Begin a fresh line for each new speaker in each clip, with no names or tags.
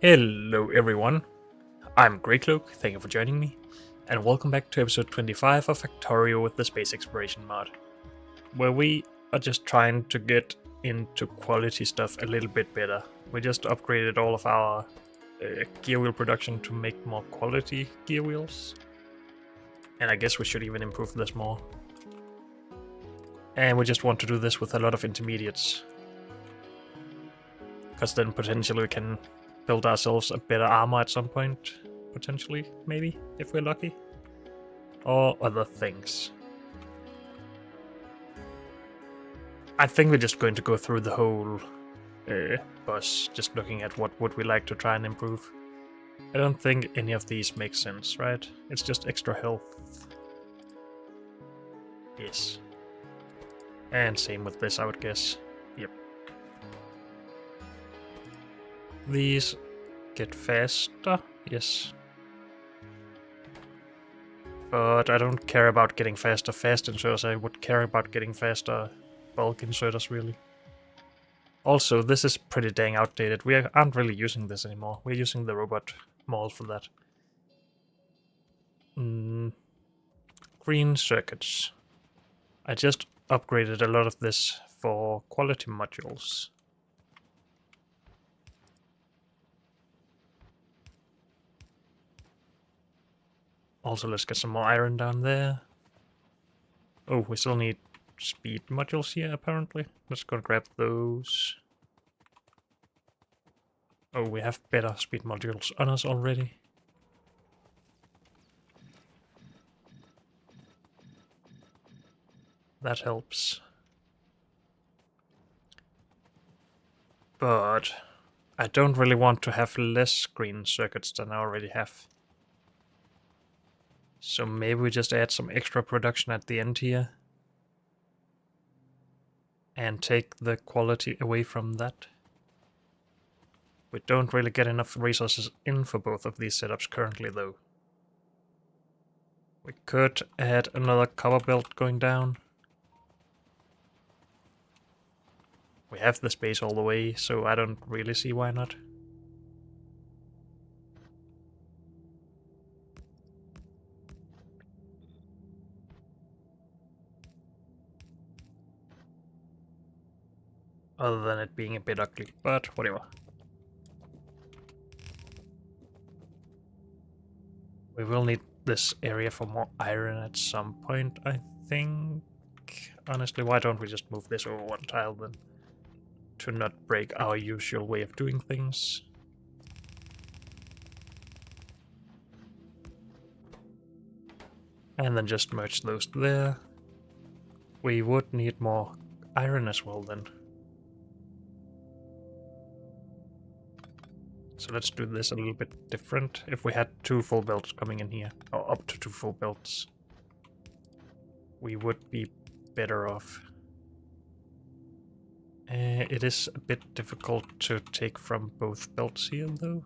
Hello everyone, I'm Greycloak, thank you for joining me, and welcome back to episode 25 of Factorio with the Space Exploration mod, where we are just trying to get into quality stuff a little bit better. We just upgraded all of our gear wheel production to make more quality gear wheels, and I guess we should even improve this more. And we just want to do this with a lot of intermediates, because then potentially we can build ourselves a better armor at some point, potentially, maybe, if we're lucky. Or other things. I think we're just going to go through the whole bus, just looking at what would we like to try and improve. I don't think any of these make sense, right? It's just extra health. Yes. And same with this, I would guess. Yep. These get faster, yes. But I don't care about getting faster fast inserters, I would care about getting faster bulk inserters, really. Also, this is pretty dang outdated. We aren't really using this anymore. We're using the robot mold for that. Green circuits. I just upgraded a lot of this for quality modules. Also, let's get some more iron down there. Oh, we still need speed modules here, apparently. Let's go grab those. Oh, we have better speed modules on us already. That helps. But I don't really want to have less green circuits than I already have. So maybe we just add some extra production at the end here. And take the quality away from that. We don't really get enough resources in for both of these setups currently, though. We could add another cover belt going down. We have the space all the way, so I don't really see why not. Other than it being a bit ugly, but whatever. We will need this area for more iron at some point, I think. Honestly, why don't we just move this over one tile then? To not break our usual way of doing things. And then just merge those there. We would need more iron as well then. So let's do this a little bit different. If we had 2 full belts coming in here, or up to 2 full belts, we would be better off. It is a bit difficult to take from both belts here, though.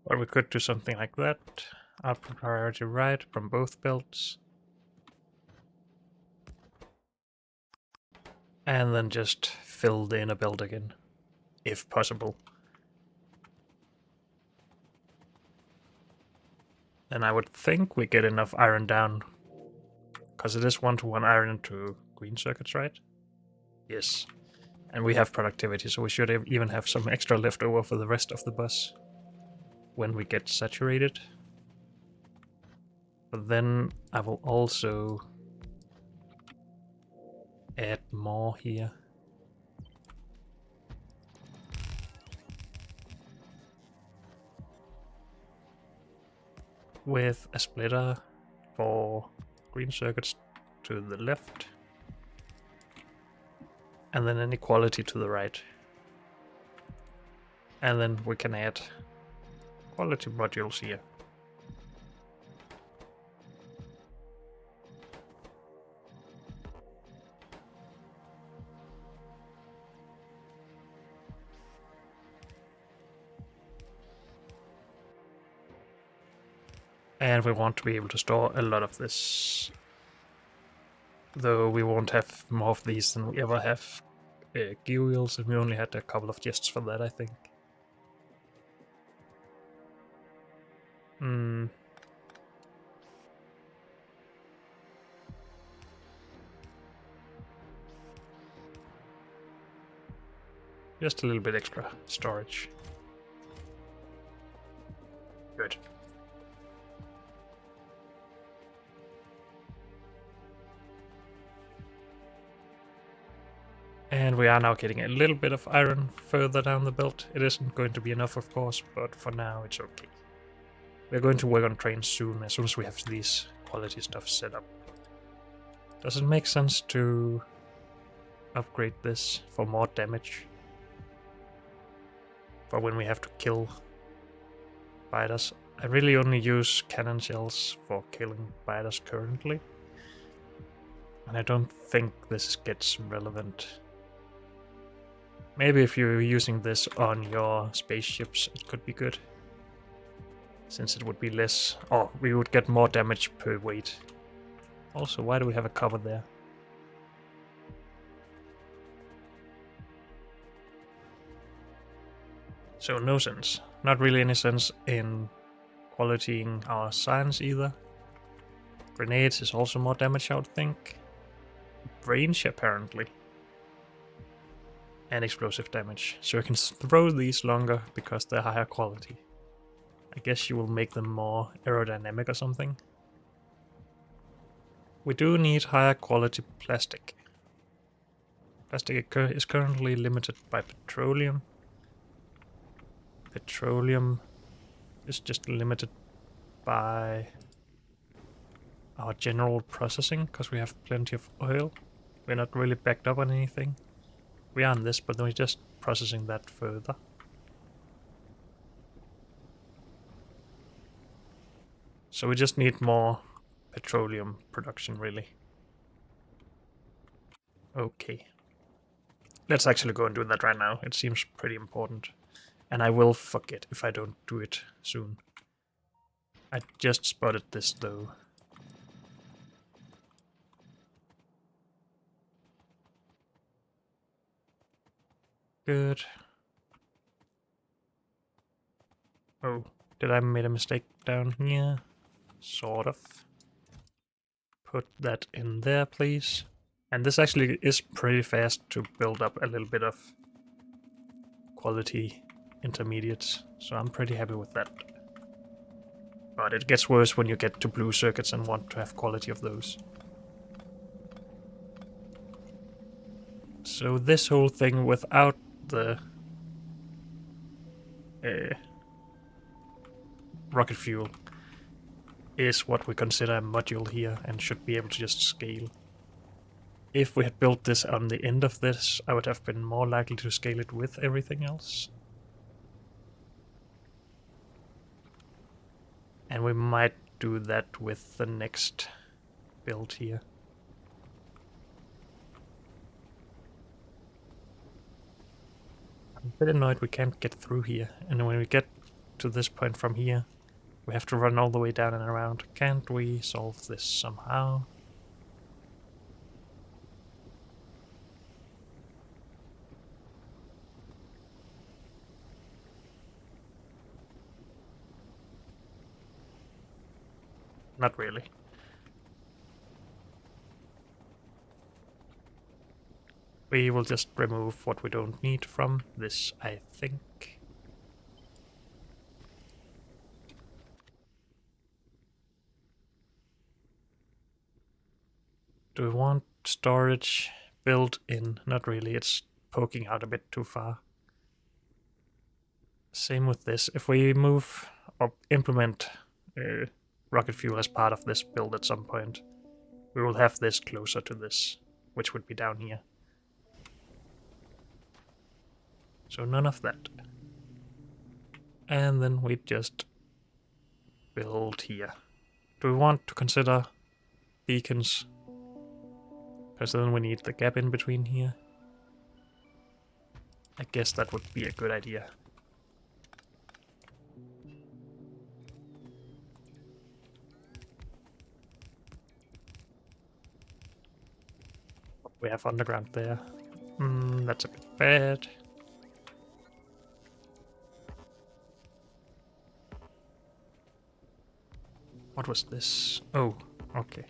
Or we could do something like that. Output priority right from both belts. And then just fill the inner belt again, if possible. And I would think we get enough iron down, because it is 1-to-1 iron into green circuits, right? Yes. And we have productivity, so we should even have some extra left over for the rest of the bus when we get saturated. But then I will also add more here. With a splitter for green circuits to the left. And then an equality to the right. And then we can add quality modules here. And we want to be able to store a lot of this. Though we won't have more of these than we ever have gear wheels, and we only had a couple of chests for that, I think. Just a little bit extra storage. Good. And we are now getting a little bit of iron further down the belt. It isn't going to be enough, of course, but for now it's okay. We're going to work on trains soon, as soon as we have these quality stuff set up. Does it make sense to upgrade this for more damage? For when we have to kill biters. I really only use cannon shells for killing biters currently. And I don't think this gets relevant. Maybe if you're using this on your spaceships, it could be good. Since it would be less... Oh, we would get more damage per weight. Also, why do we have a cover there? So no sense. Not really any sense in qualitying our science either. Grenades is also more damage, I would think. Range, apparently. And explosive damage. So I can throw these longer because they're higher quality. I guess you will make them more aerodynamic or something. We do need higher quality plastic. Plastic is currently limited by petroleum. Petroleum is just limited by our general processing, because we have plenty of oil. We're not really backed up on anything. We are on this, but then we're just processing that further. So we just need more petroleum production, really. Okay. Let's actually go and do that right now. It seems pretty important. And I will forget if I don't do it soon. I just spotted this, though. Good. Oh, did I make a mistake down here? Sort of. Put that in there, please. And this actually is pretty fast to build up a little bit of quality intermediates, so I'm pretty happy with that. But it gets worse when you get to blue circuits and want to have quality of those. So this whole thing without the rocket fuel is what we consider a module here and should be able to just scale. If we had built this on the end of this, I would have been more likely to scale it with everything else. And we might do that with the next build here. I'm a bit annoyed we can't get through here, and when we get to this point from here, we have to run all the way down and around. Can't we solve this somehow? Not really. We will just remove what we don't need from this, I think. Do we want storage built in? Not really, it's poking out a bit too far. Same with this. If we move or implement rocket fuel as part of this build at some point, we will have this closer to this, which would be down here. So none of that. And then we just build here. Do we want to consider beacons? Because then we need the gap in between here. I guess that would be a good idea. We have underground there. That's a bit bad. What was this? Oh, okay.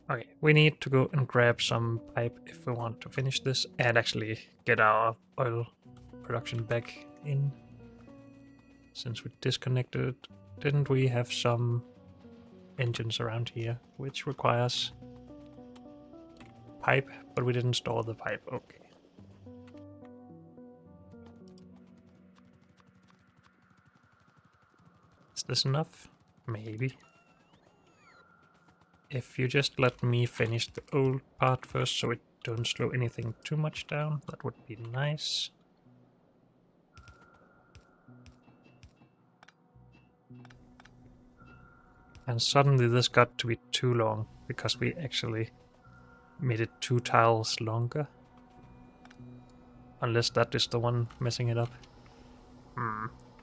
Okay, we need to go and grab some pipe if we want to finish this and actually get our oil production back in. Since we disconnected it, didn't we have some engines around here, which requires pipe, but we didn't store the pipe. Okay. Is this enough? Maybe. If you just let me finish the old part first so it don't slow anything too much down, that would be nice. And suddenly this got to be too long because we actually made it 2 tiles longer. Unless that is the one messing it up.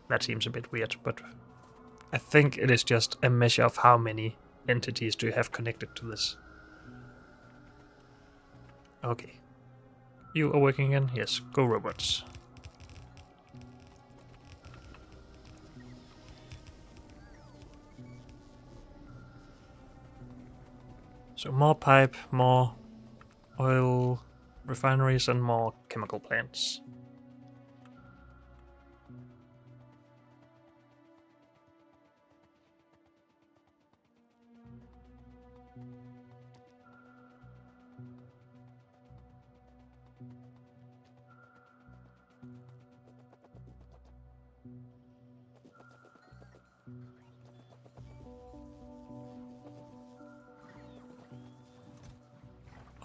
That seems a bit weird, but I think it is just a measure of how many entities do you have connected to this. Okay. You are working again? Yes, go robots. So more pipe, more oil refineries and more chemical plants.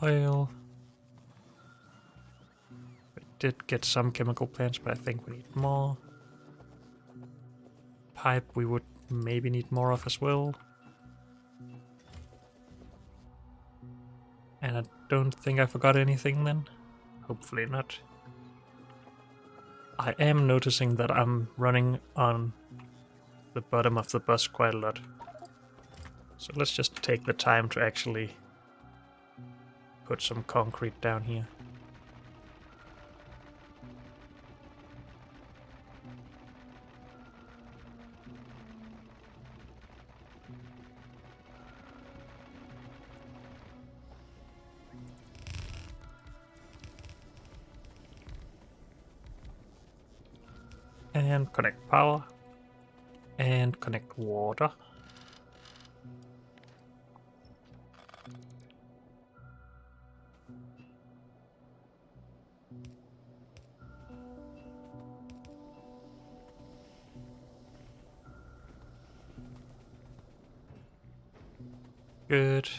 Oil. We did get some chemical plants, but I think we need more. Pipe we would maybe need more of as well. And I don't think I forgot anything then. Hopefully not. I am noticing that I'm running on the bottom of the bus quite a lot. So let's just take the time to actually put some concrete down here. And connect power. And connect water. Good.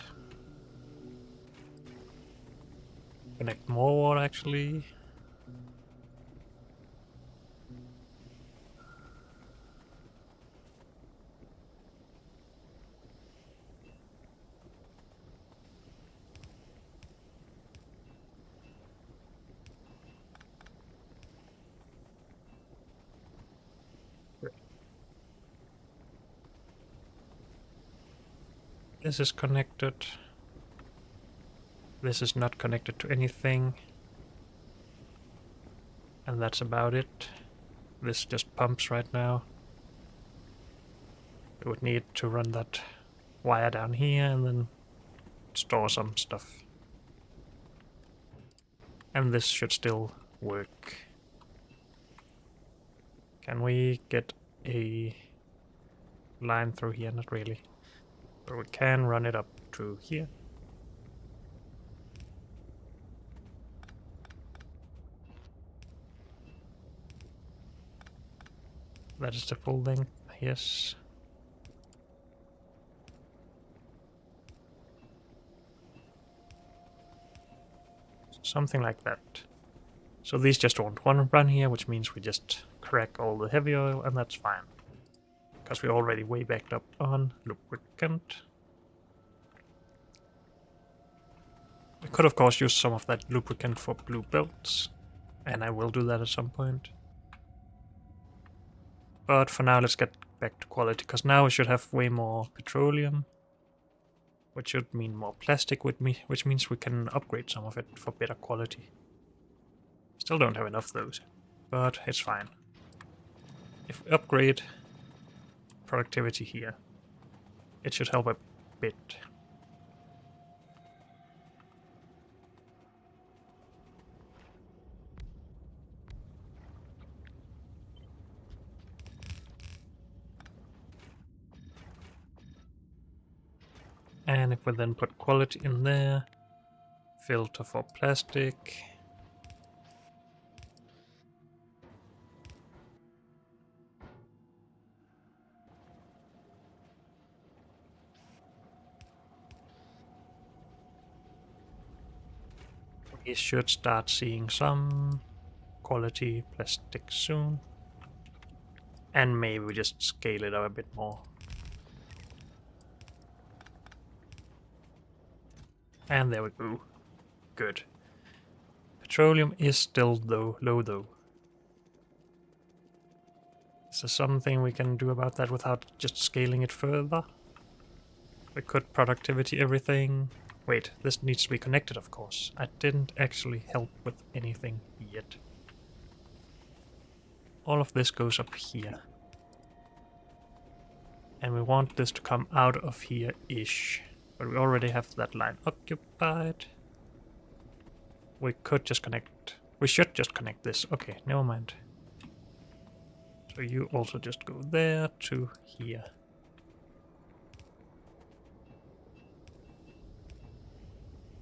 Connect more water actually. This is connected. This is not connected to anything. And that's about it. This just pumps right now. We would need to run that wire down here and then store some stuff. And this should still work. Can we get a line through here, not really. But we can run it up to here. That is the full length, yes. Something like that. So these just won't want to run here, which means we just crack all the heavy oil, and that's fine. Because we're already way backed up on lubricant. We could of course use some of that lubricant for blue belts, and I will do that at some point. But for now, let's get back to quality, because now we should have way more petroleum, which should mean more plastic, which means we can upgrade some of it for better quality. Still don't have enough of those, but it's fine. If we upgrade productivity here, it should help a bit. And if we then put quality in there, filter for plastic. We should start seeing some quality plastic soon. And maybe we just scale it up a bit more. And there we go. Good. Petroleum is still low though. Is there something we can do about that without just scaling it further? We could productivity everything. Wait, this needs to be connected, of course. I didn't actually help with anything yet. All of this goes up here. And we want this to come out of here-ish. But we already have that line occupied. We could just connect... We should just connect this. Okay, never mind. So you also just go there to here.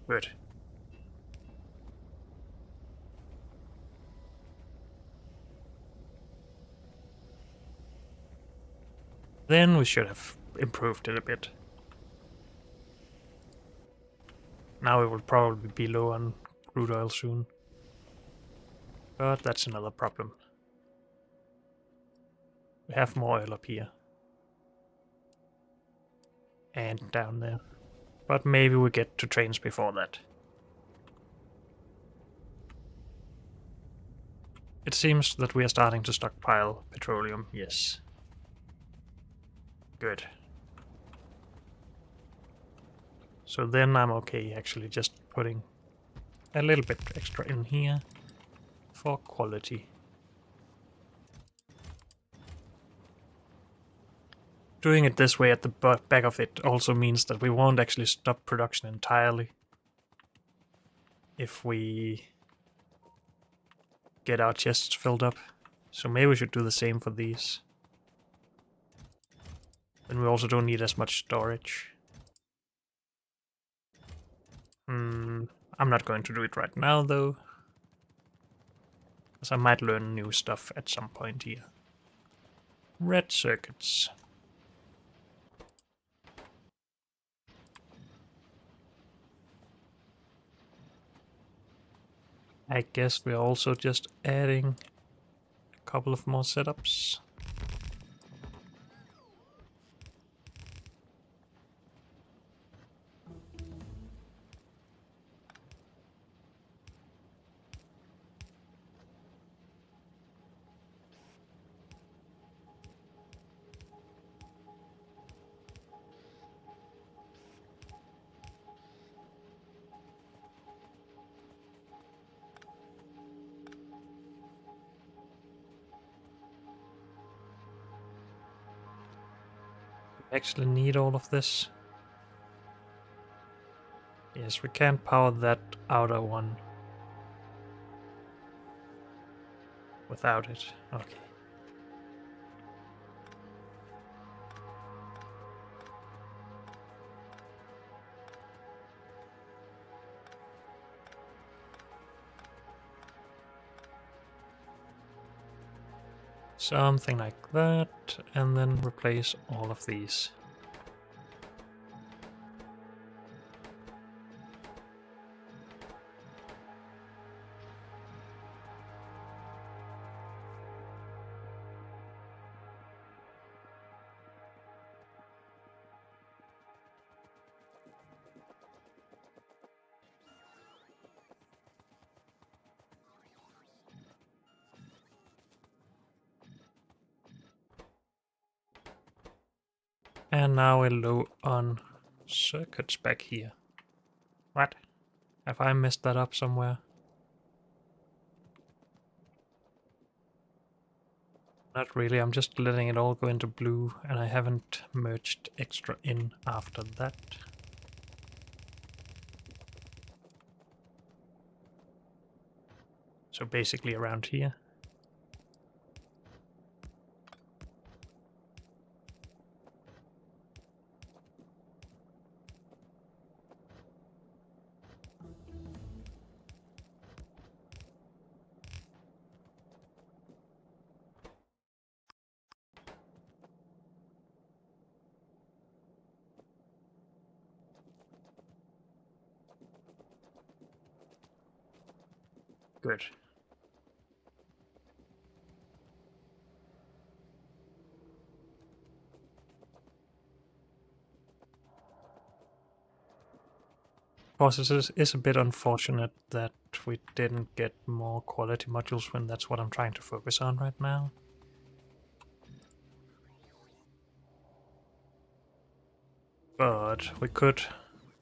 Good. Then we should have improved it a bit. Now we will probably be low on crude oil soon. But that's another problem. We have more oil up here. And down there. But maybe we get to trains before that. It seems that we are starting to stockpile petroleum, yes. Good. So then I'm okay actually just putting a little bit extra in here for quality. Doing it this way at the back of it also means that we won't actually stop production entirely if we get our chests filled up. So maybe we should do the same for these. Then we also don't need as much storage. I'm not going to do it right now though, because I might learn new stuff at some point here. Red circuits. I guess we're also just adding a couple of more setups. We actually need all of this. Yes, we can't power that outer one without it. Okay. Something like that, and then replace all of these. And now we're low on circuits back here. What? Have I messed that up somewhere? Not really, I'm just letting it all go into blue, and I haven't merged extra in after that. So basically around here. Good. Of course, it is a bit unfortunate that we didn't get more quality modules when that's what I'm trying to focus on right now. But we could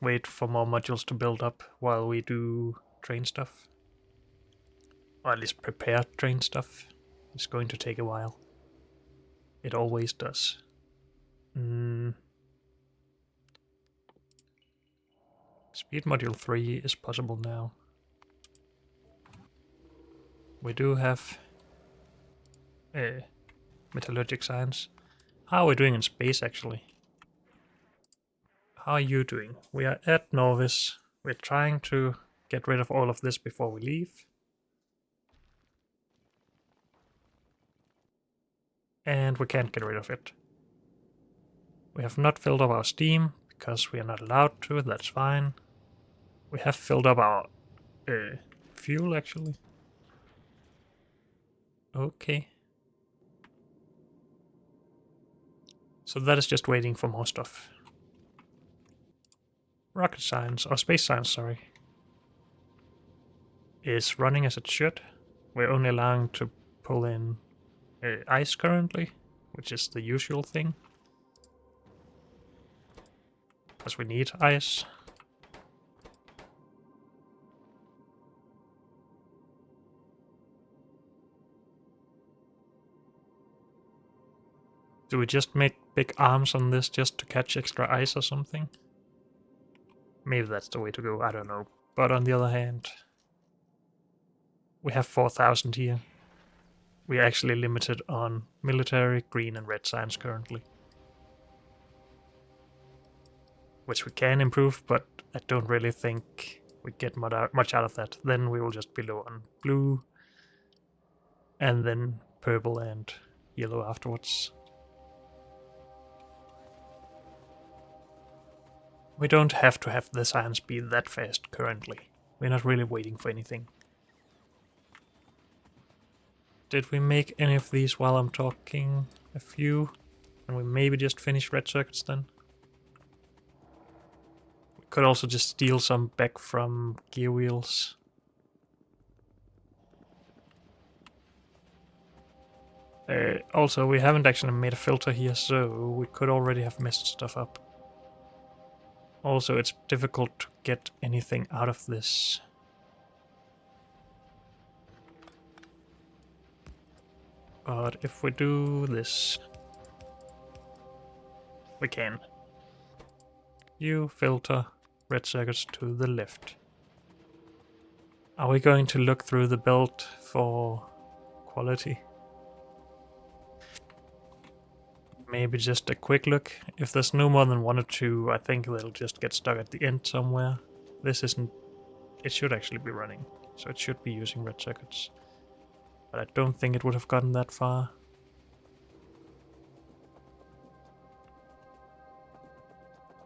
wait for more modules to build up while we do train stuff. Or at least prepare train stuff. It's going to take a while. It always does. Speed module 3 is possible now. We do have metallurgic science. How are we doing in space actually? How are you doing? We are at Novice. We're trying to get rid of all of this before we leave. And we can't get rid of it. We have not filled up our steam because we are not allowed to, that's fine. We have filled up our fuel actually. Okay. So that is just waiting for more stuff. Rocket science, or space science, sorry, is running as it should. We're only allowing to pull in ice currently, which is the usual thing. Because we need ice. Do we just make big arms on this just to catch extra ice or something? Maybe that's the way to go, I don't know. But on the other hand, we have 4,000 here. We are actually limited on military, green and red science currently. Which we can improve, but I don't really think we get much out of that. Then we will just be low on blue, and then purple and yellow afterwards. We don't have to have the science be that fast currently. We're not really waiting for anything. Did we make any of these while I'm talking? A few? And we maybe just finish red circuits then? We could also just steal some back from gear wheels. Also, we haven't actually made a filter here, so we could already have messed stuff up. Also, it's difficult to get anything out of this. But if we do this, we can. You filter red circuits to the left. Are we going to look through the belt for quality? Maybe just a quick look. If there's no more than one or two, I think they'll just get stuck at the end somewhere. This isn't... It should actually be running, so it should be using red circuits. But I don't think it would have gotten that far.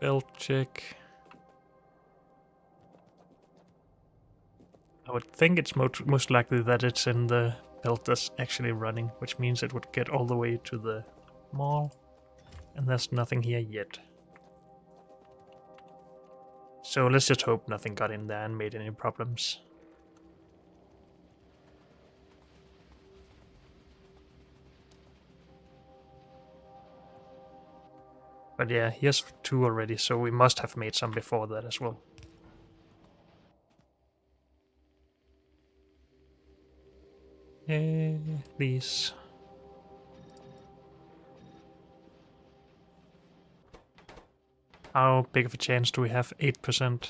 Belt check. I would think it's most likely that it's in the belt that's actually running, which means it would get all the way to the mall. And there's nothing here yet. So let's just hope nothing got in there and made any problems. But yeah, here's 2 already, so we must have made some before that as well. These. How big of a chance do we have? 8%.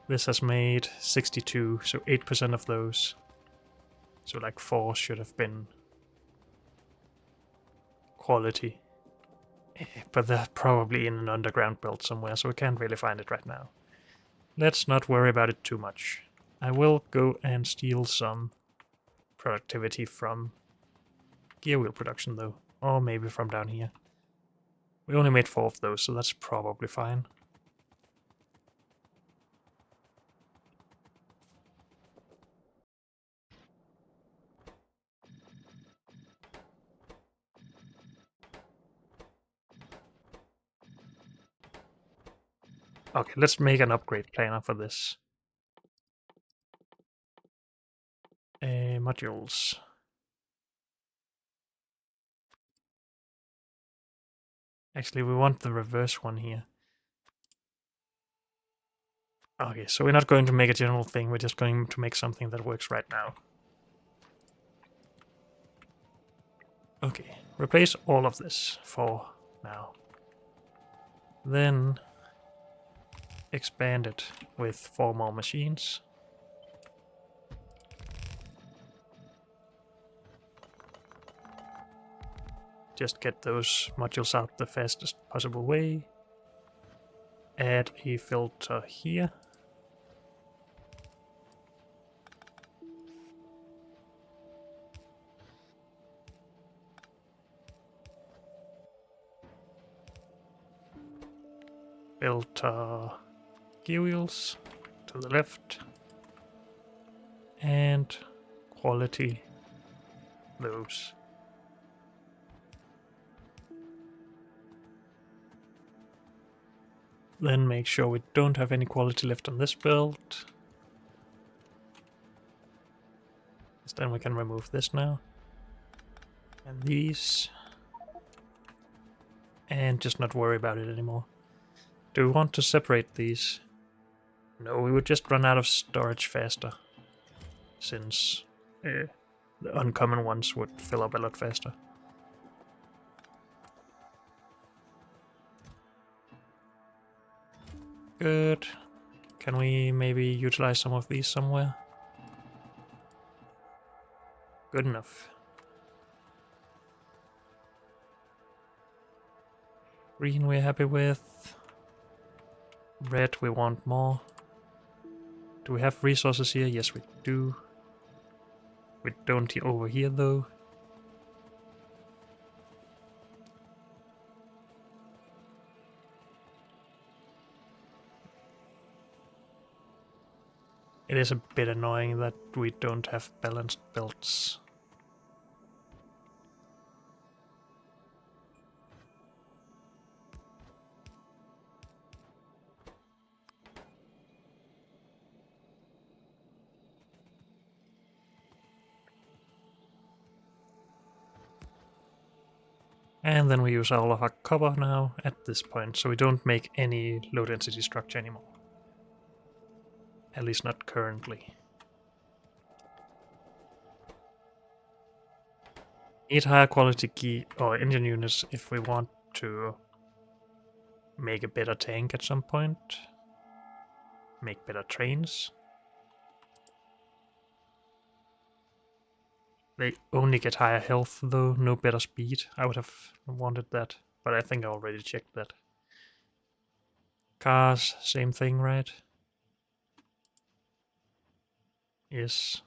This has made 62, so 8% of those. So like 4 should have been quality. But they're probably in an underground build somewhere, so we can't really find it right now. Let's not worry about it too much. I will go and steal some productivity from gear wheel production though, or maybe from down here. We only made 4 of those, so that's probably fine. Okay, let's make an upgrade planner for this. Modules. Actually, we want the reverse one here. Okay, so we're not going to make a general thing, we're just going to make something that works right now. Okay, replace all of this for now. Then expand it with 4 more machines. Just get those modules out the fastest possible way. Add a filter here. Filter gear wheels to the left. And quality those. Then make sure we don't have any quality left on this build. Then we can remove this now. And these. And just not worry about it anymore. Do we want to separate these? No, we would just run out of storage faster. Since the uncommon ones would fill up a lot faster. Good. Can we maybe utilize some of these somewhere? Good enough. Green we're happy with. Red we want more. Do we have resources here? Yes, we do. We don't over here though. It is a bit annoying that we don't have balanced builds. And then we use all of our copper now at this point, so we don't make any low density structure anymore. At least not currently. Need higher quality key or engine units if we want to make a better tank at some point. Make better trains. They only get higher health though, no better speed. I would have wanted that, but I think I already checked that. Cars, same thing, right? Yes.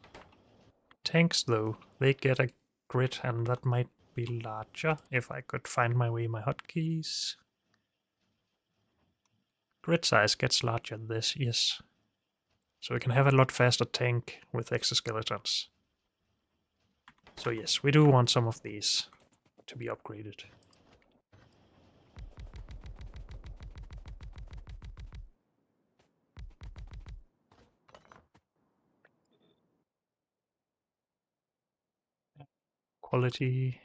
Tanks though, they get a grid and that might be larger if I could find my way my hotkeys. Grid size gets larger this, yes. So we can have a lot faster tank with exoskeletons. So yes, we do want some of these to be upgraded. Quality.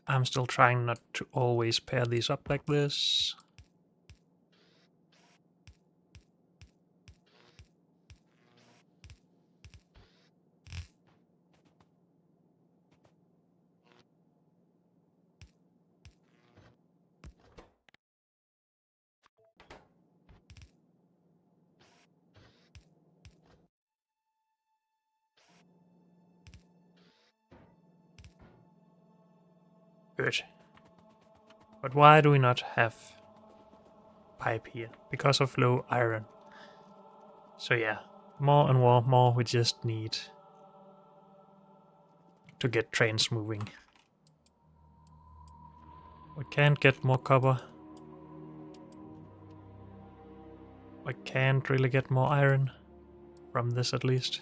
I'm still trying not to always pair these up like this. Good. But why do we not have pipe here? Because of low iron. So yeah, more and more we just need to get trains moving. We can't get more copper. I can't really get more iron from this at least.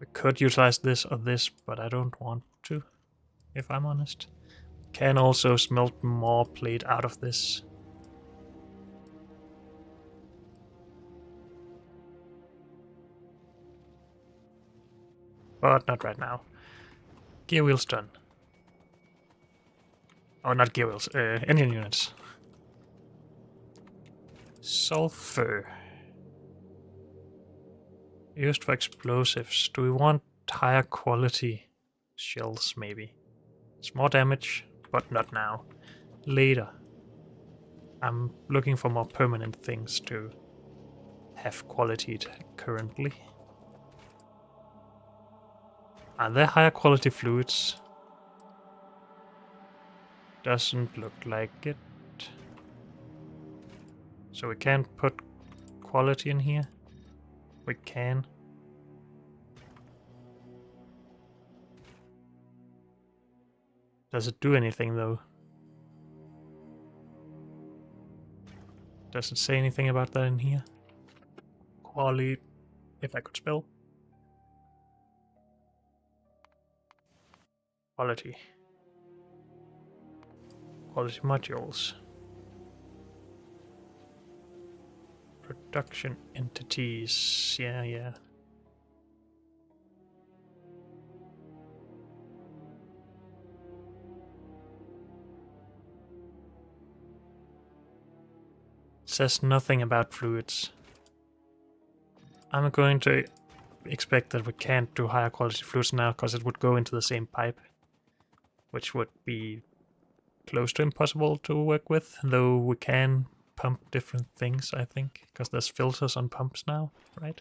We could utilize this or this, but I don't want to, if I'm honest. Can also smelt more plate out of this. But not right now. Gear wheels done. Oh, not gear wheels, engine units. Sulfur. Used for explosives. Do we want higher quality shells, maybe? It's more damage, but not now. Later. I'm looking for more permanent things to have qualityed currently. Are there higher quality fluids? Doesn't look like it. So we can't put quality in here? We can. Does it do anything though? Does it say anything about that in here? Quality, if I could spell. Quality. Quality modules. Production entities. Yeah. It says nothing about fluids. I'm going to expect that we can't do higher quality fluids now because it would go into the same pipe, which would be close to impossible to work with, though we can pump different things, I think, because there's filters on pumps now, right?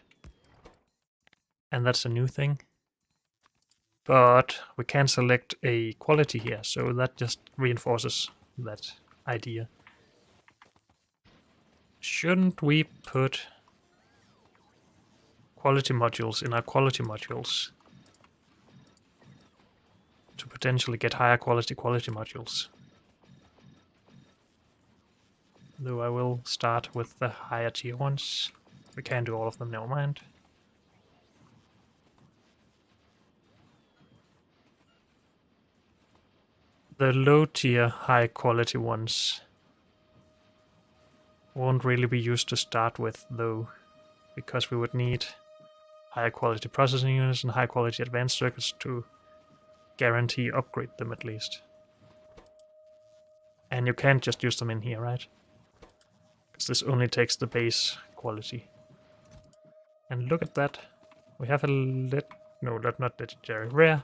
And that's a new thing. But we can select a quality here, so that just reinforces that idea. Shouldn't we put quality modules in our quality modules to potentially get higher quality modules? Though I will start with the higher tier ones. We can't do all of them, never mind. The low tier high quality ones won't really be used to start with though, because we would need higher quality processing units and high quality advanced circuits to guarantee upgrade them at least. And you can't just use them in here, right? Because this only takes the base quality. And look at that. We have a no, that's not legendary. Rare.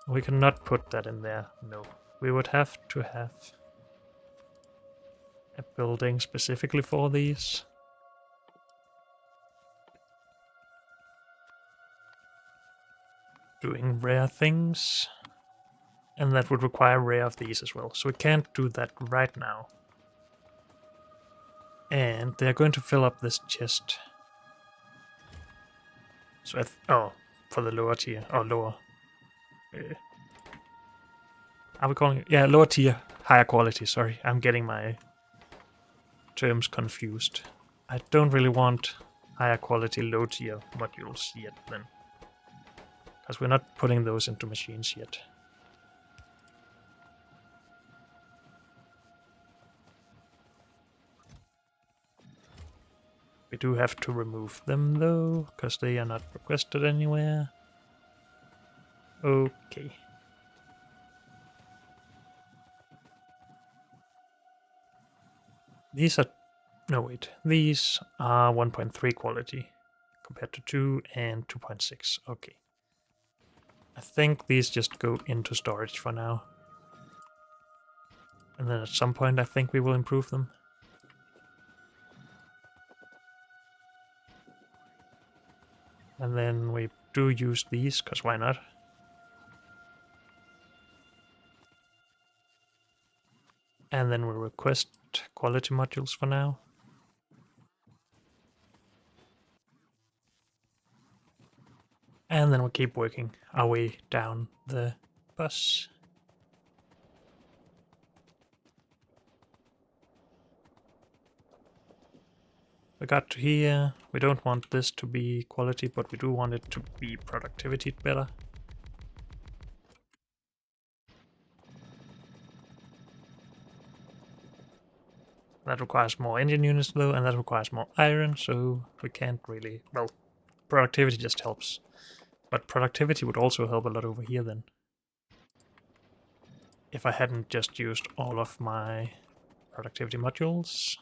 We cannot put that in there. No. We would have to have a building specifically for these. Doing rare things. And that would require rare of these as well. So we can't do that right now. And they're going to fill up this chest. So oh, for the lower tier, or lower. Are we calling it? Yeah, lower tier, higher quality. Sorry, I'm getting my terms confused. I don't really want higher quality low tier modules yet then. Because we're not putting those into machines yet. We do have to remove them though, because they are not requested anywhere. Okay. These are... no wait, these are 1.3 quality compared to 2 and 2.6. Okay. I think these just go into storage for now. And then at some point I think we will improve them. And then we do use these, because why not? And then we request quality modules for now. And then we keep working our way down the bus. We got to here. We don't want this to be quality, but we do want it to be productivity better. That requires more engine units though, and that requires more iron, so we can't really... well, productivity just helps. But productivity would also help a lot over here then. If I hadn't just used all of my productivity modules.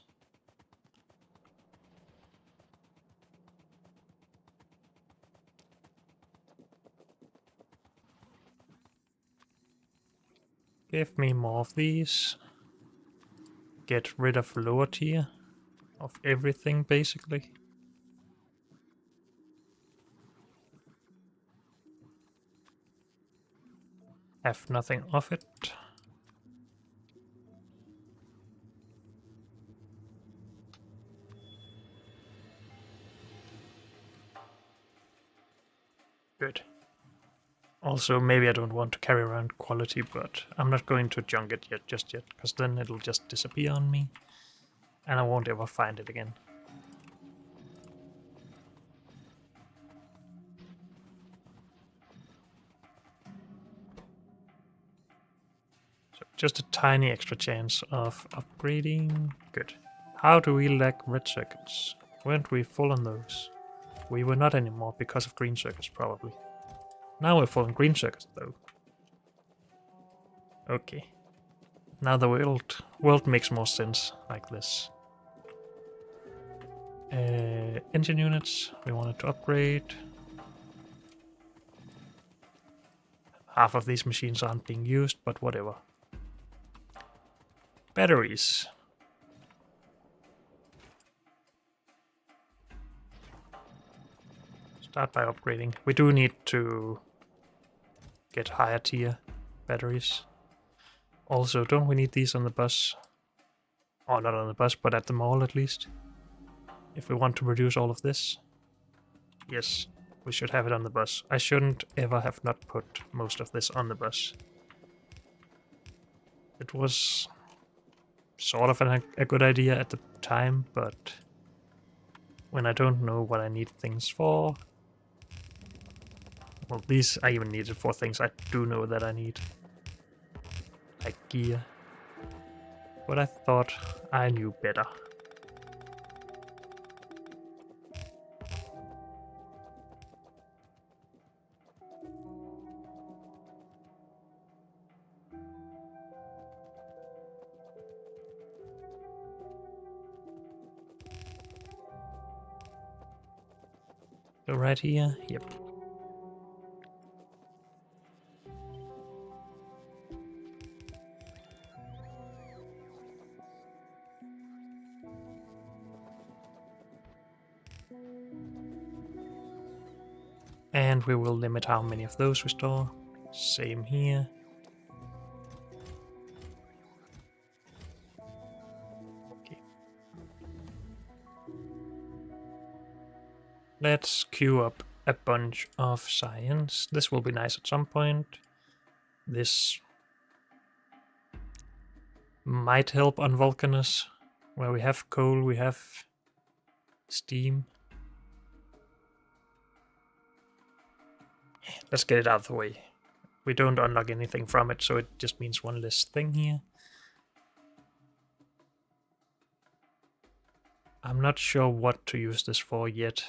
Give me more of these. Get rid of lower tier of everything basically. Have nothing of it. Good. Also, maybe I don't want to carry around quality, but I'm not going to junk it just yet, because then it'll just disappear on me, and I won't ever find it again. So just a tiny extra chance of upgrading. Good. How do we lack red circuits? Weren't we full on those? We were not anymore because of green circuits, probably. Now we're full on green circuits, though. Okay. Now the world makes more sense like this. Engine units, we wanted to upgrade. Half of these machines aren't being used, but whatever. Batteries. Start by upgrading. We do need to get higher tier batteries. Also, don't we need these on the bus? Oh, not on the bus, but at the mall at least. If we want to reduce all of this. Yes, we should have it on the bus. I shouldn't ever have not put most of this on the bus. It was sort of a good idea at the time, but when I don't know what I need things for... well, these I even need it for things I do know that I need. Like gear. But I thought I knew better. So right here, yep. And we will limit how many of those we store. Same here. Okay. Let's queue up a bunch of science. This will be nice at some point. This might help on Vulcanus, where we have coal, we have steam. Let's get it out of the way. We don't unlock anything from it, so it just means one less thing here. I'm not sure what to use this for yet.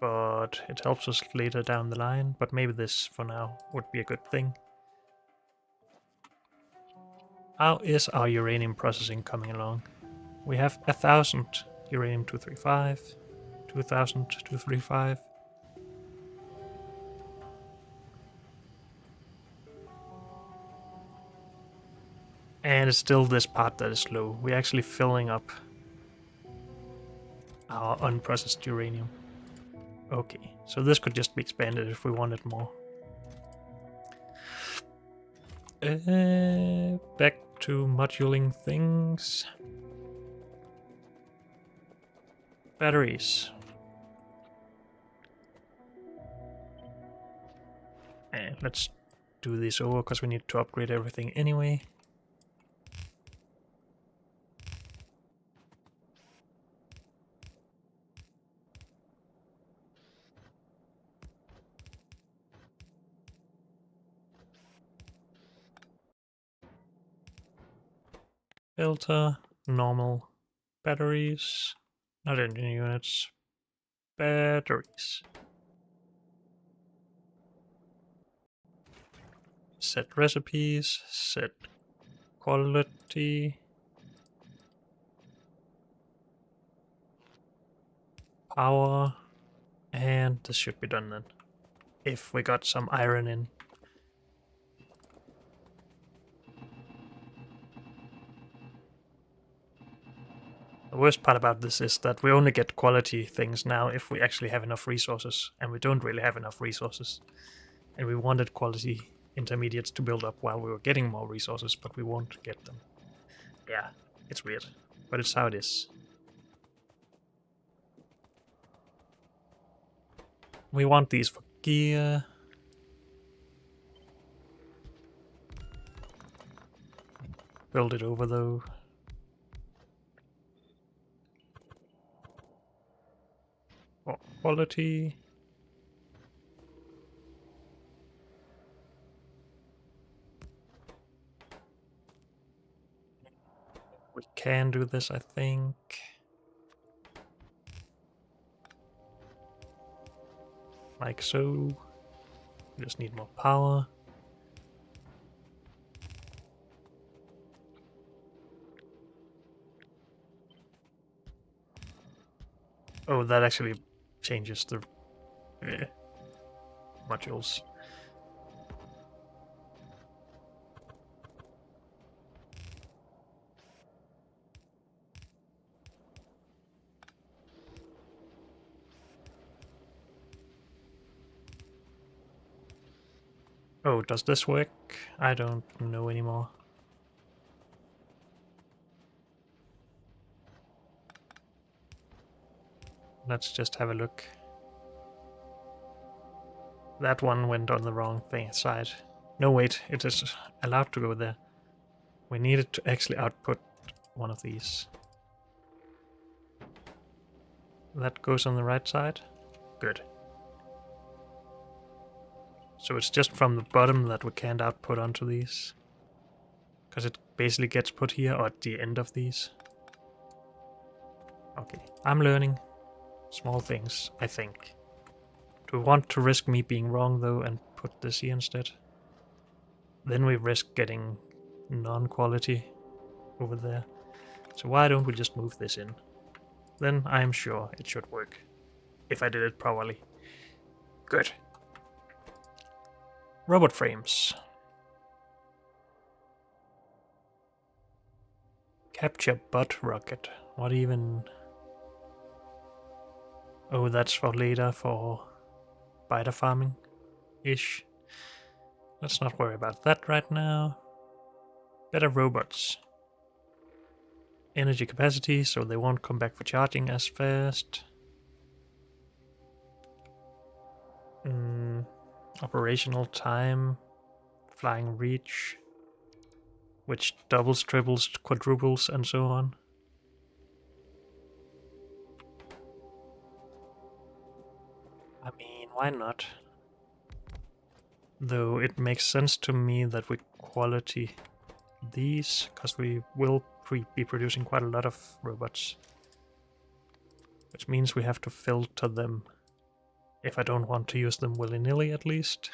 But it helps us later down the line, but maybe this for now would be a good thing. How is our uranium processing coming along? We have 1,000 uranium-235, 2,000-235. And it's still this part that is slow. We're actually filling up our unprocessed uranium. Okay, so this could just be expanded if we wanted more. Back to moduling things. Batteries. And let's do this over because we need to upgrade everything anyway. Filter, normal, batteries, not engine units, batteries. Set recipes, set quality, power, and this should be done then. If we got some iron in. The worst part about this is that we only get quality things now if we actually have enough resources, and we don't really have enough resources. And we wanted quality intermediates to build up while we were getting more resources, but we won't get them. Yeah, it's weird, but it's how it is. We want these for gear. Build it over though. For quality. We can do this, I think. Like so. We just need more power. Oh, that actually changes the modules. Oh, does this work? I don't know anymore. Let's just have a look. That one went on the wrong side. No, wait, it is allowed to go there. We needed to actually output one of these. That goes on the right side? Good. So it's just from the bottom that we can't output onto these. Because it basically gets put here or at the end of these. Okay, I'm learning small things, I think. Do we want to risk me being wrong though and put this here instead? Then we risk getting non-quality over there. So why don't we just move this in? Then I'm sure it should work. If I did it properly. Good. Robot frames. Capture bot rocket. What even? Oh, that's for later for biter farming-ish. Let's not worry about that right now. Better robots. energy capacity, so they won't come back for charging as fast. Operational time, flying reach, which doubles, triples, quadruples, and so on. I mean, why not? Though it makes sense to me that we quality these, because we will be producing quite a lot of robots. Which means we have to filter them, if I don't want to use them willy-nilly at least.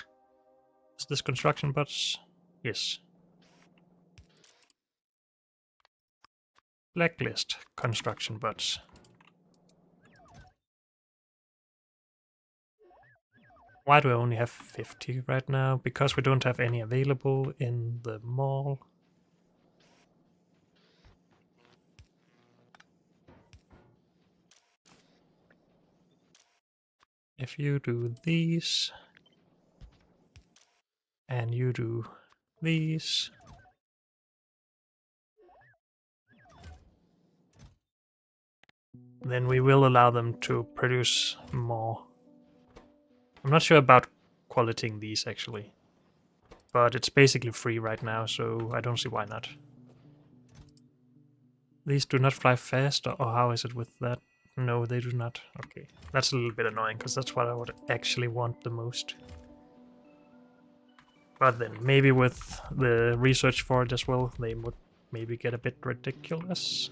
Is this construction bots? Yes. Blacklist construction bots. Why do I only have 50 right now? Because we don't have any available in the mall. If you do these, and you do these, then we will allow them to produce more. I'm not sure about qualitying these actually, but it's basically free right now, so I don't see why not. These do not fly fast, or how is it with that? No, they do not. Okay, that's a little bit annoying, because that's what I would actually want the most. But then, maybe with the research for it as well, they would maybe get a bit ridiculous.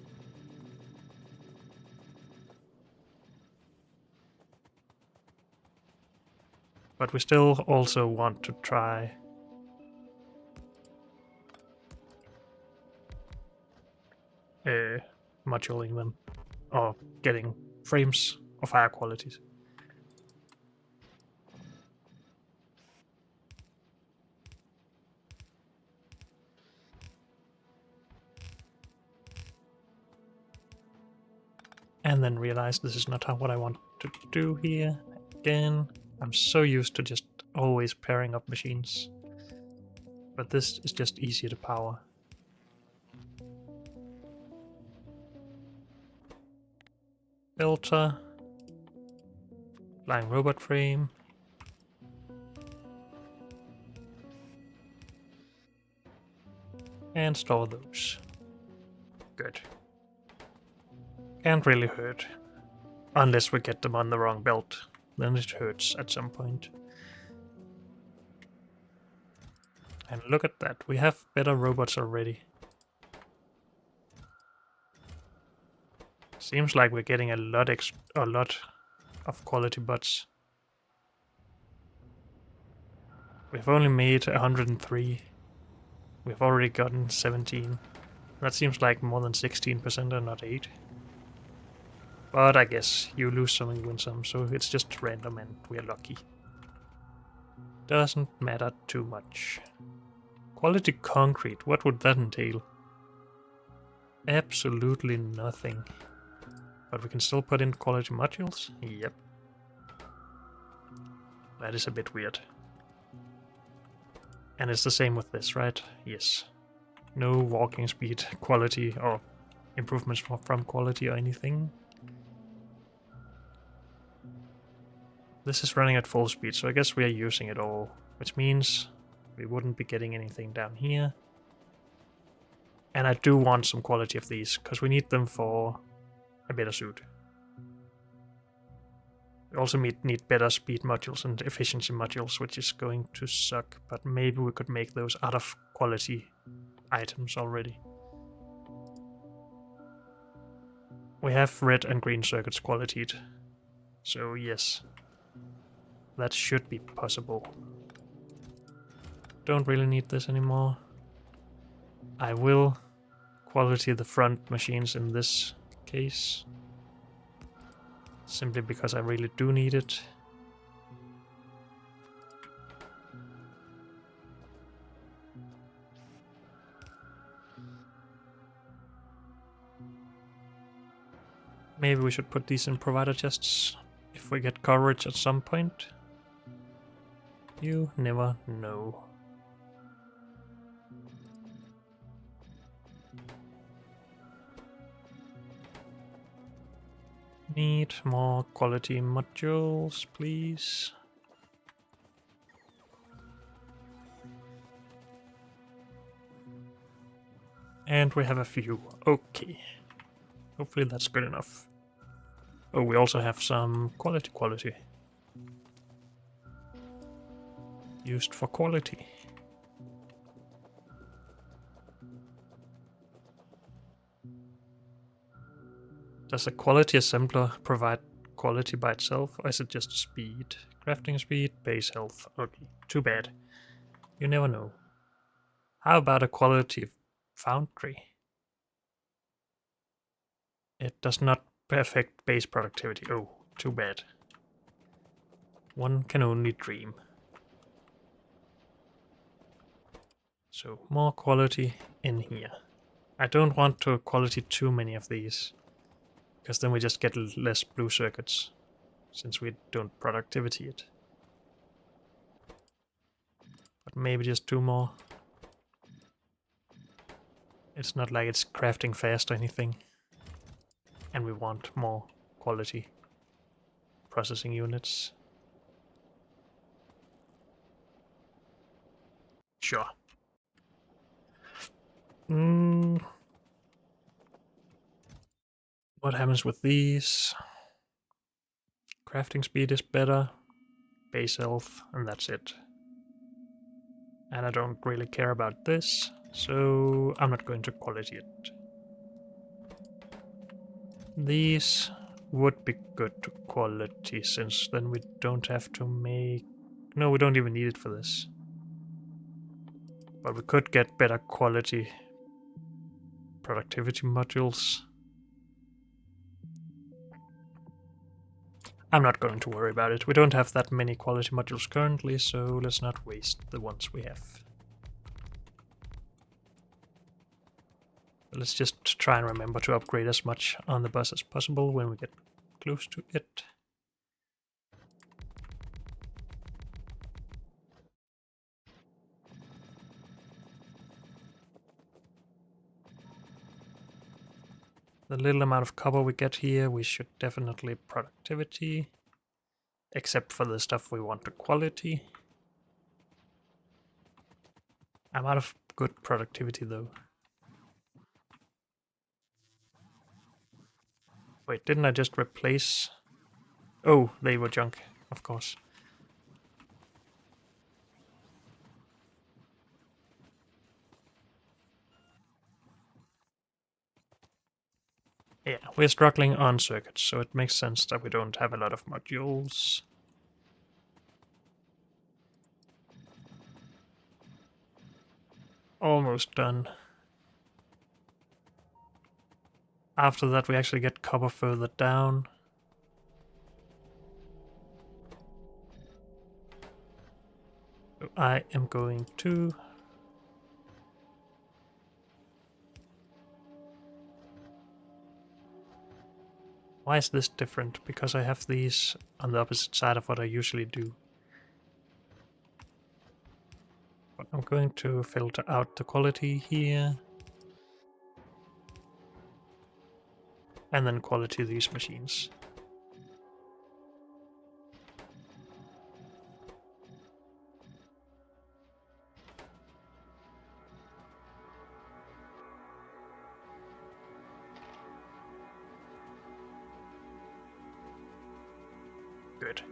But we still also want to try moduling them, or getting frames of higher qualities. And then realize this is not what I want to do here. Again, I'm so used to just always pairing up machines. But this is just easier to power. Filter. Flying robot frame. And store those. Good. Can't really hurt. Unless we get them on the wrong belt. Then it hurts at some point. And look at that, we have better robots already. Seems like we're getting a lot of quality bots. We've only made 103. We've already gotten 17. That seems like more than 16% and not 8. But I guess you lose some and you win some, so it's just random and we're lucky. Doesn't matter too much. Quality concrete, what would that entail? Absolutely nothing. But we can still put in quality modules? Yep. That is a bit weird. And it's the same with this, right? Yes. No walking speed quality or improvements from quality or anything. This is running at full speed, so I guess we are using it all, which means we wouldn't be getting anything down here. And I do want some quality of these, because we need them for a better suit. We also need better speed modules and efficiency modules, which is going to suck, but maybe we could make those out of quality items already. We have red and green circuits qualityed, so yes, that should be possible. Don't really need this anymore. I will quality the front machines in this case, simply because I really do need it. Maybe we should put these in provider chests if we get coverage at some point. You never know. Need more quality modules, please. And we have a few. Okay. Hopefully that's good enough. Oh, we also have some quality. Used for quality. Does a quality assembler provide quality by itself, or is it just speed? Crafting speed, base health. Okay, too bad. You never know. How about a quality foundry? It does not affect base productivity. Oh, too bad. One can only dream. So more quality in here. I don't want to quality too many of these, because then we just get less blue circuits, since we don't productivity it. But maybe just 2 more. It's not like it's crafting fast or anything. And we want more quality processing units. Sure. What happens with these? Crafting speed is better. Base health, and that's it. And I don't really care about this, so I'm not going to quality it. These would be good to quality, since then we don't have to make... No, we don't even need it for this. But we could get better quality productivity modules. I'm not going to worry about it. We don't have that many quality modules currently, so let's not waste the ones we have. Let's just try and remember to upgrade as much on the bus as possible when we get close to it. The little amount of copper we get here, we should definitely productivity. Except for the stuff we want to quality. I'm out of good productivity though. Wait, didn't I just replace... Oh, they were junk, of course. Yeah, we're struggling on circuits, so it makes sense that we don't have a lot of modules. Almost done. After that we actually get copper further down. So I am going to... Why is this different? Because I have these on the opposite side of what I usually do. But I'm going to filter out the quality here. And then quality these machines. Good.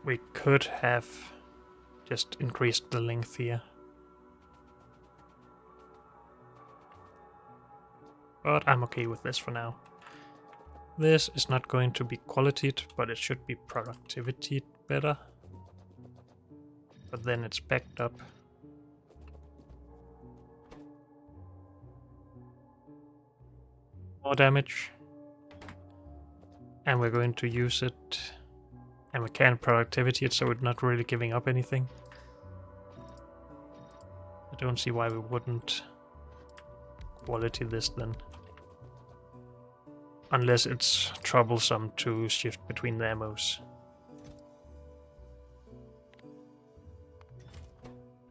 We could have just increased the length here. But I'm okay with this for now. This is not going to be qualityed, but it should be productivity better. But then it's backed up. More damage. And we're going to use it. And we can productivity it, so we're not really giving up anything. I don't see why we wouldn't quality this then. Unless it's troublesome to shift between the ammos.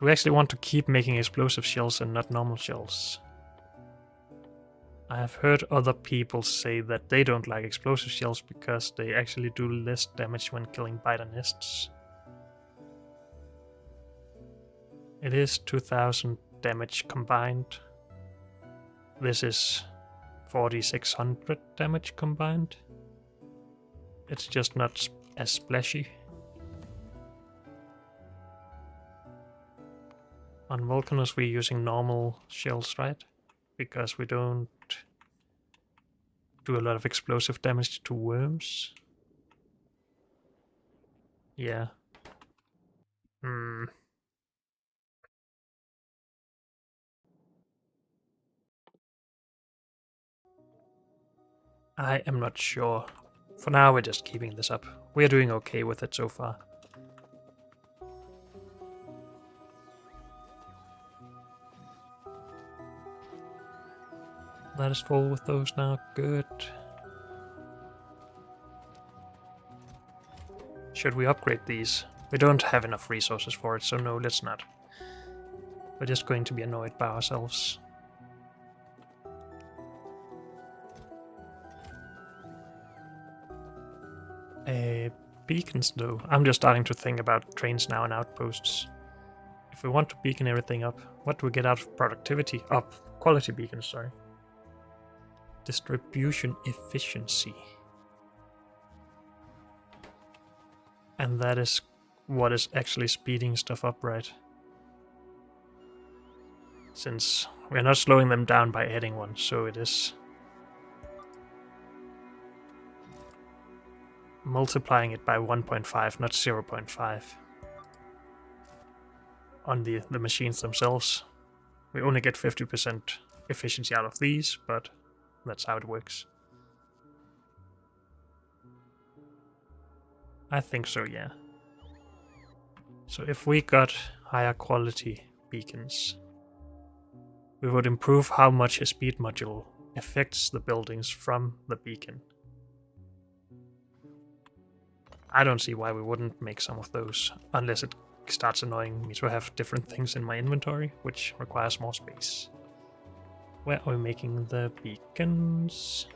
We actually want to keep making explosive shells and not normal shells. I have heard other people say that they don't like explosive shells because they actually do less damage when killing biter nests. It is 2000 damage combined. This is 4600 damage combined. It's just not as splashy. On Vulcanus we're using normal shells, right? Because we don't do a lot of explosive damage to worms. Yeah. I am not sure. For now we're just keeping this up. We're doing okay with it so far. That is full with those now. Good. Should we upgrade these? We don't have enough resources for it, so no, let's not. We're just going to be annoyed by ourselves. Beacons though. I'm just starting to think about trains now and outposts. If we want to beacon everything up, what do we get out of productivity? Quality beacons, sorry. Distribution efficiency. And that is what is actually speeding stuff up, right? Since we're not slowing them down by adding one, so it is multiplying it by 1.5, not 0.5. On the machines themselves. We only get 50% efficiency out of these, but that's how it works. I think so, yeah. So if we got higher quality beacons, we would improve how much a speed module affects the buildings from the beacon. I don't see why we wouldn't make some of those, unless it starts annoying me to have different things in my inventory, which requires more space. Where are we making the beacons?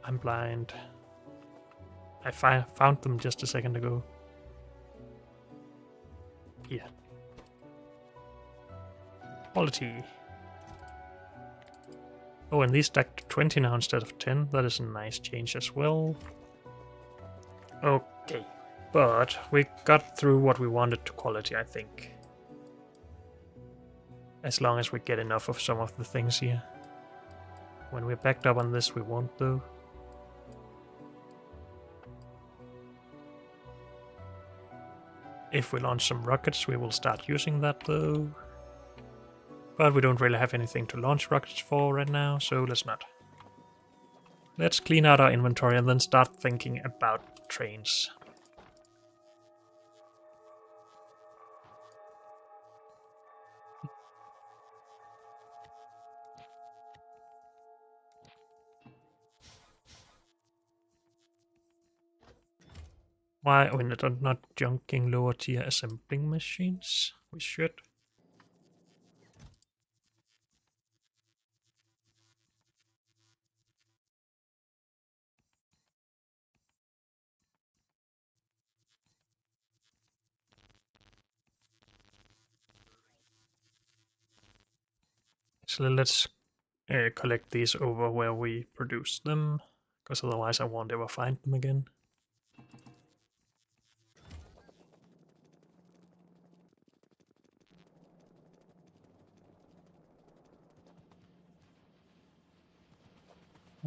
I'm blind. I found them just a second ago. Here. Quality. Oh, and these stack to 20 now instead of 10. That is a nice change as well. Okay. But we got through what we wanted to quality, I think. As long as we get enough of some of the things here. When we're backed up on this, we won't though. If we launch some rockets, we will start using that though. But we don't really have anything to launch rockets for right now, so let's not. Let's clean out our inventory and then start thinking about trains. Why are we not junking lower tier assembling machines? We should. So let's collect these over where we produce them, because otherwise I won't ever find them again.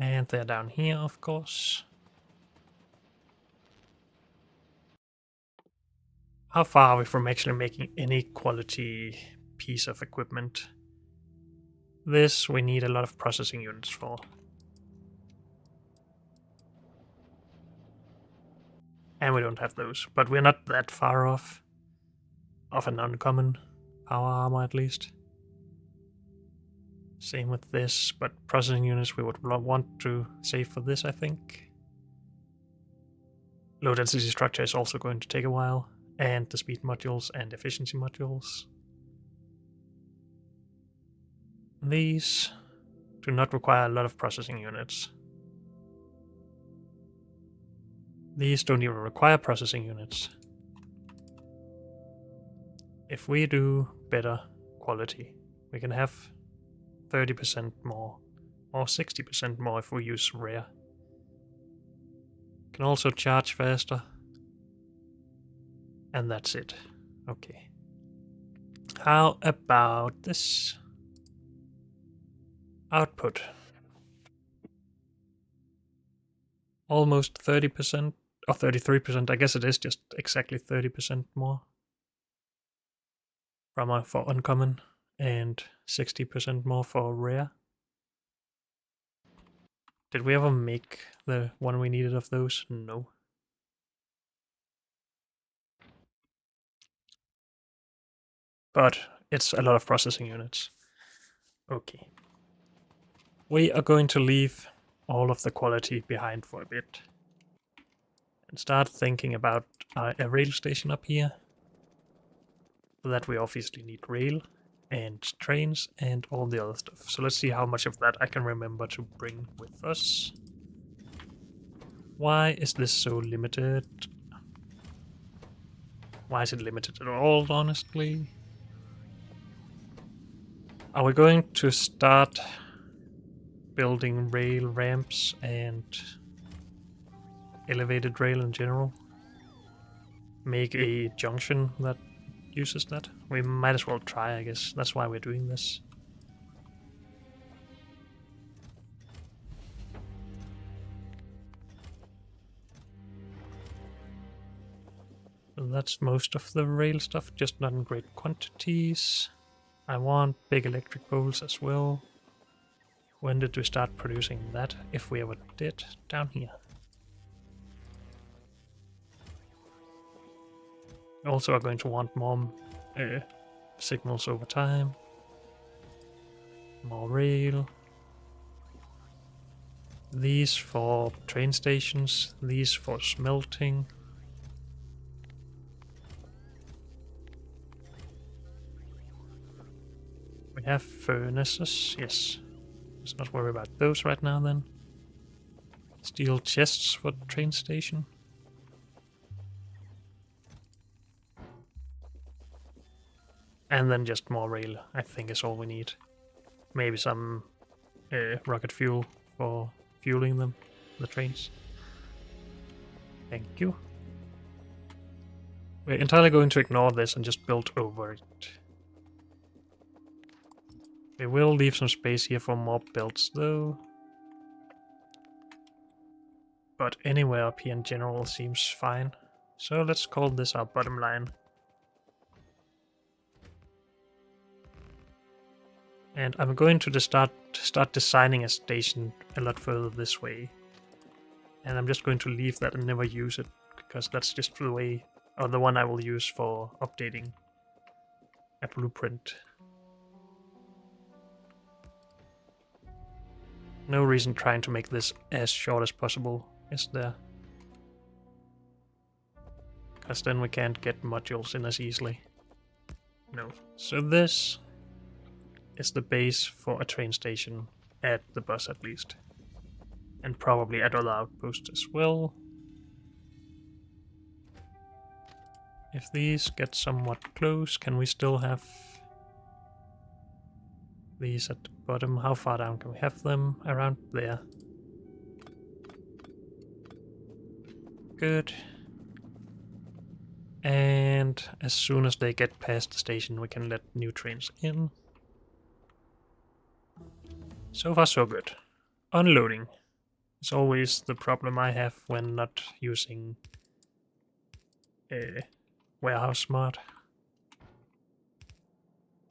And they're down here, of course. How far are we from actually making any quality piece of equipment? This we need a lot of processing units for. And we don't have those, but we're not that far off of an uncommon power armor at least. Same with this, but processing units we would want to save for this, I think. Low density structure is also going to take a while, and the speed modules and efficiency modules. These do not require a lot of processing units. These don't even require processing units. If we do better quality, we can have 30% more, or 60% more if we use rare. Can also charge faster. And that's it. Okay. How about this? Output. Almost 30%, or 33%, I guess it is just exactly 30% more. For uncommon, and 60% more for rare. Did we ever make the one we needed of those? No. But it's a lot of processing units. Okay. We are going to leave all of the quality behind for a bit. And start thinking about a rail station up here. For that we obviously need rail and trains and all the other stuff. So let's see how much of that I can remember to bring with us. Why is this so limited? Why is it limited at all, honestly? Are we going to start building rail ramps and elevated rail in general? Make a junction that uses that? We might as well try, I guess. That's why we're doing this. That's most of the rail stuff, just not in great quantities. I want big electric poles as well. When did we start producing that, if we ever did? Down here. Also are going to want more signals over time. More rail. These for train stations, these for smelting. We have furnaces, yes. Let's not worry about those right now then. Steel chests for the train station. And then just more rail, I think is all we need. Maybe some rocket fuel for fueling them, the trains. Thank you. We're entirely going to ignore this and just build over it. We will leave some space here for more belts though. But anywhere up here in general seems fine. So let's call this our bottom line. And I'm going to start designing a station a lot further this way. And I'm just going to leave that and never use it, because that's just the way, or the one I will use for updating a blueprint. No reason trying to make this as short as possible, is there? Because then we can't get modules in as easily. No. So this is the base for a train station, at the bus at least. And probably at other outposts as well. If these get somewhat close, can we still have these at the bottom? How far down can we have them? Around there. Good. And as soon as they get past the station, we can let new trains in. So far so good. Unloading is always the problem I have when not using warehouse smart.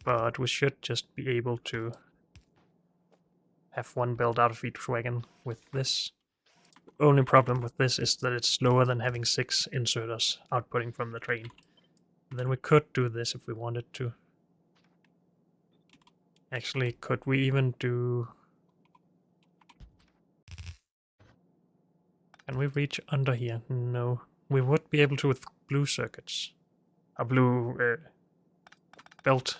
But we should just be able to have one built out of each wagon with this. The only problem with this is that it's slower than having 6 inserters outputting from the train. And then we could do this if we wanted to. Actually, could we even do... Can we reach under here? No. We would be able to with blue circuits. A blue belt.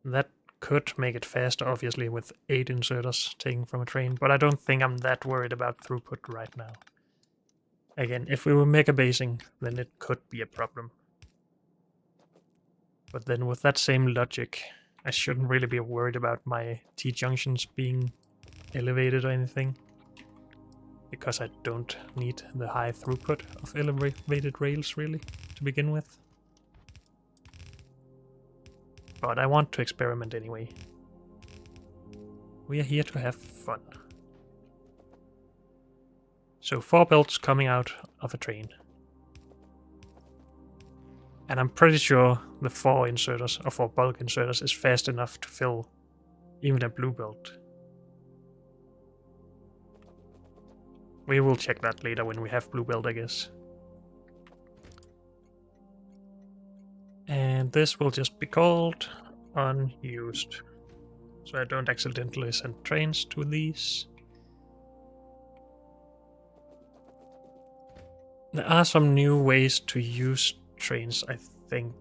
That could make it faster, obviously, with 8 inserters taken from a train, but I don't think I'm that worried about throughput right now. Again, if we were mega basing, then it could be a problem. But then with that same logic, I shouldn't really be worried about my T-junctions being elevated or anything, because I don't need the high throughput of elevated rails, really, to begin with. But I want to experiment anyway. We are here to have fun. So 4 belts coming out of a train. And I'm pretty sure the 4 inserters, or 4 bulk inserters, is fast enough to fill even a blue belt. We will check that later when we have blue belt, I guess. And this will just be called unused. So I don't accidentally send trains to these. There are some new ways to use trains, I think.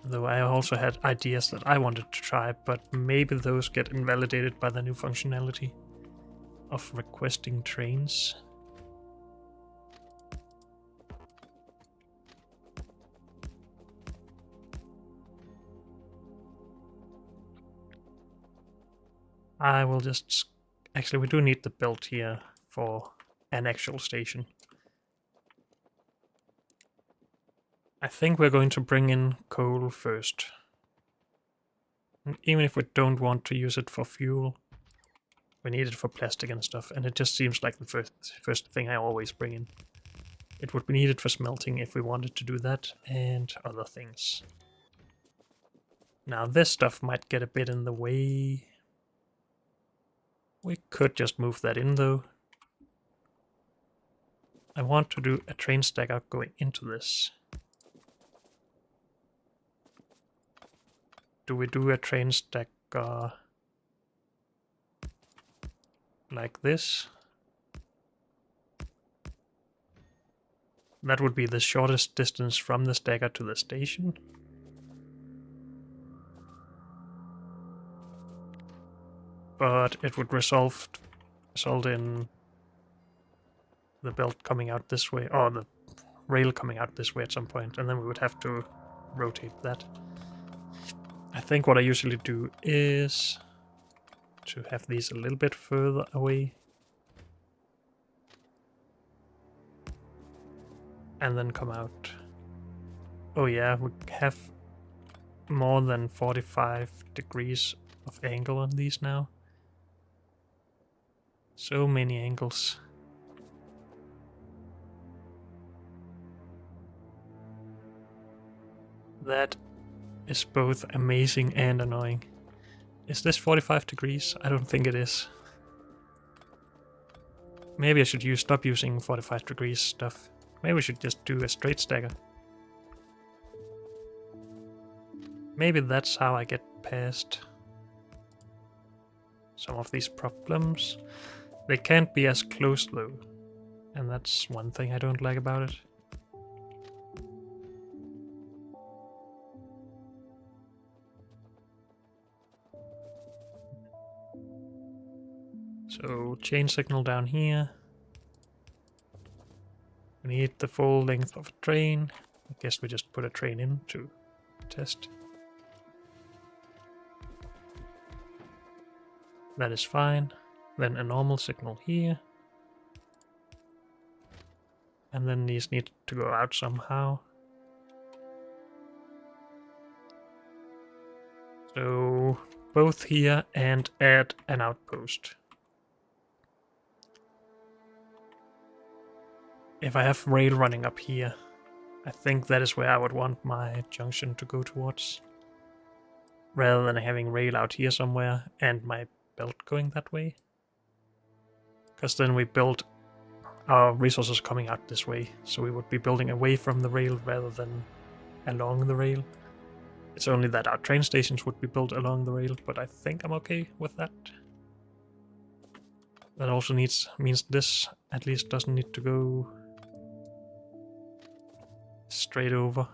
Though I also had ideas that I wanted to try, but maybe those get invalidated by the new functionality of requesting trains. I will just... Actually, we do need the belt here for an actual station. I think we're going to bring in coal first. And even if we don't want to use it for fuel, we need it for plastic and stuff, and it just seems like the first thing I always bring in. It would be needed for smelting if we wanted to do that, and other things. Now this stuff might get a bit in the way. We could just move that in though. I want to do a train stacker going into this. Do we do a train stacker like this? That would be the shortest distance from the stacker to the station. But it would result in the belt coming out this way, or the rail coming out this way at some point, and then we would have to rotate that. I think what I usually do is to have these a little bit further away. And then come out. Oh yeah, we have more than 45 degrees of angle on these now. So many angles. That is both amazing and annoying. Is this 45 degrees? I don't think it is. Maybe I should stop using 45 degrees stuff. Maybe we should just do a straight stagger. Maybe that's how I get past some of these problems. They can't be as close though, and that's one thing I don't like about it. So chain signal down here. We need the full length of a train. I guess we just put a train in to test. That is fine. Then a normal signal here. And then these need to go out somehow. So both here and add an outpost. If I have rail running up here, I think that is where I would want my junction to go towards. Rather than having rail out here somewhere and my belt going that way. Because then we build our resources coming out this way. So we would be building away from the rail rather than along the rail. It's only that our train stations would be built along the rail, but I think I'm okay with that. That also means this at least doesn't need to go straight over.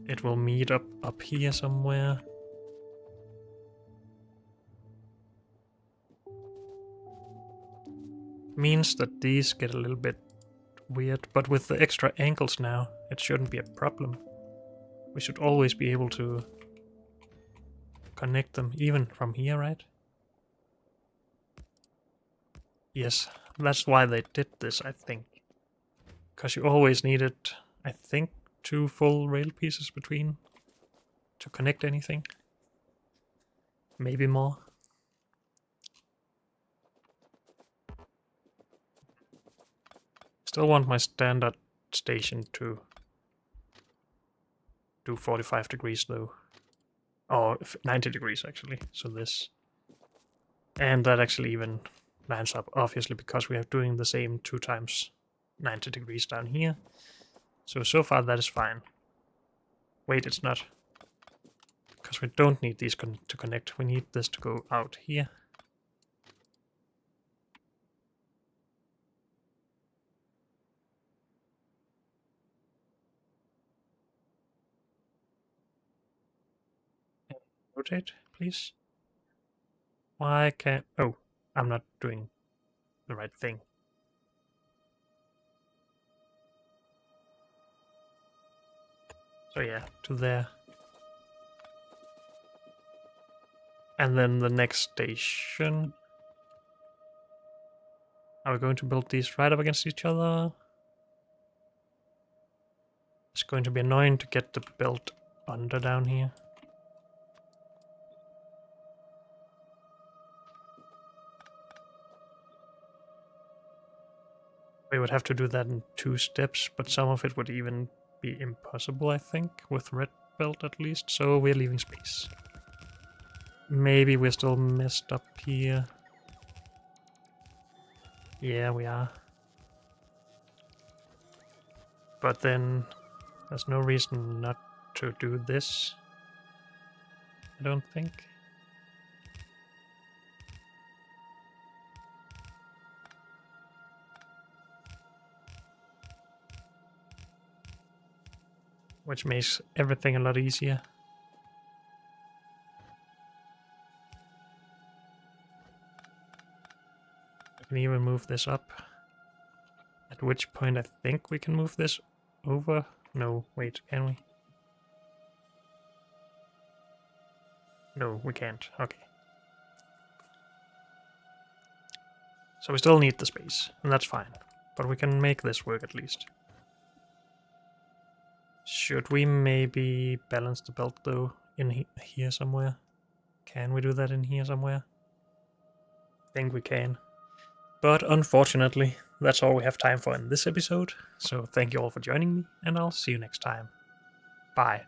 it will meet up here somewhere. Means that these get a little bit weird, but with the extra angles now, it shouldn't be a problem. We should always be able to connect them even from here, right? Yes, that's why they did this, I think. Because you always needed, I think, 2 full rail pieces between to connect anything. Maybe more. Still want my standard station to do 45 degrees though. Or 90 degrees actually, so this. And that actually even lines up, obviously, because we are doing the same 2 times 90 degrees down here. So far that is fine. Wait, it's not. Because we don't need these to connect, we need this to go out here. Rotate, please. Why can't... Oh, I'm not doing the right thing. So yeah, to there. And then the next station. Are we going to build these right up against each other? It's going to be annoying to get the belt under down here. We would have to do that in 2 steps, but some of it would even be impossible, I think, with red belt at least, so we're leaving space. Maybe we're still messed up here. Yeah, we are. But then there's no reason not to do this, I don't think. Which makes everything a lot easier. I can even move this up. At which point I think we can move this over. No, wait, can we? No, we can't. Okay. So we still need the space, and that's fine. But we can make this work at least. Should we maybe balance the belt though in here somewhere? Can we do that in here somewhere? I think we can. But unfortunately, that's all we have time for in this episode. So thank you all for joining me, and I'll see you next time. Bye.